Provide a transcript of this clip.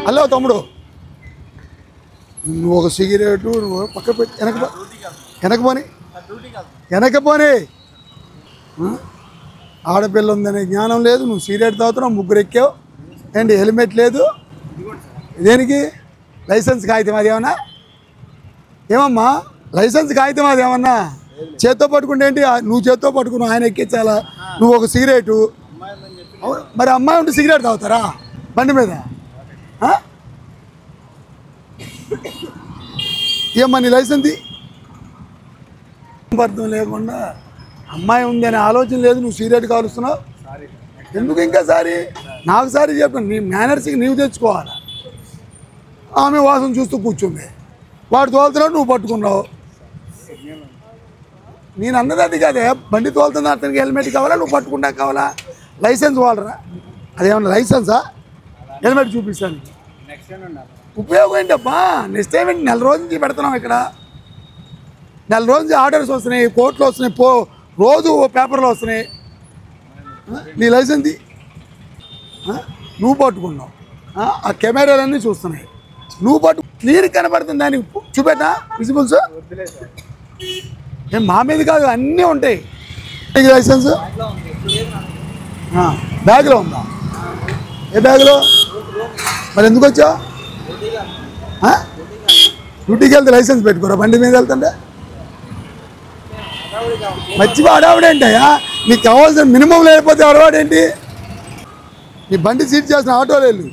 Hello తమ్ముడు, నువ్వు ఒక సిగరెట్ నువ్వు పక్క పెట్టి వెనకపోని ఆడపిల్ల ఉందనే జ్ఞానం లేదు. నువ్వు సిగరెట్ తాగుతున్నావు, ముగ్గురు ఎక్కావు ఏంటి, హెల్మెట్ లేదు. దేనికి? లైసెన్స్ కాగితం అది ఏమన్నా? ఏమమ్మా లైసెన్స్ కాగితం అది ఏమన్నా? చేత్తో పట్టుకుంటే ఏంటి? నువ్వు చేత్తో పట్టుకున్నావు, ఆయన ఎక్కించాలా? నువ్వు ఒక సిగరెటు. మరి అమ్మాయి ఉంటే సిగరెట్ తాగుతారా బండి మీద? ఏమ్మా నీ లైసెన్స్ అర్థం లేకుండా అమ్మాయి ఉంది అనే ఆలోచన లేదు, నువ్వు సిగరెట్ కాలుస్తున్నావు. ఎందుకు ఇంకా సారీ? నాకు సారీ చెప్పాను. నీ మేనర్స్కి నీవు తెచ్చుకోవాలి. ఆమె వాసన చూస్తూ కూర్చుంది, వాడు తోలుతున్నాడు, నువ్వు పట్టుకున్నావు. నేను అన్నది అది కాదే, బండి తోలుతున్నా అతనికి హెల్మెట్ కావాలా, నువ్వు పట్టుకుంటా కావాలా? లైసెన్స్ వాళ్ళరా? అదేమన్నా లైసెన్సా? హెల్మెట్ చూపిస్తాను. ఉపయోగం ఏంటబ్బా? నెక్స్ట్ టైం ఏంటి? నెల రోజు నుంచి పెడుతున్నాం ఇక్కడ. నెల రోజు నుంచి ఆర్డర్స్ వస్తున్నాయి, కోర్టులో వస్తున్నాయి, రోజు పేపర్లో వస్తున్నాయి. నీ లైసెన్స్ నువ్వు పట్టుకున్నావు, ఆ కెమెరాలన్నీ చూస్తున్నాయి, నువ్వు క్లియర్ కనపడుతుంది. దానికి చూపెట్టా విజిబుల్స్ మా మీద కాదు, అన్నీ ఉంటాయి. నీకు లైసెన్స్ బ్యాగ్లో ఉందా? ఏ బ్యాగ్లో? మరి ఎందుకు వచ్చావు? డ్యూటీకి వెళ్తే లైసెన్స్ పెట్టుకోరా బండి మీద వెళ్తుంటే? మర్చిపో అడవాడేంటయ్యా? నీకు కావాల్సిన మినిమం లేకపోతే అడవాడేంటి? నీ బండి సీట్ చేసిన ఆటోలు వెళ్ళు.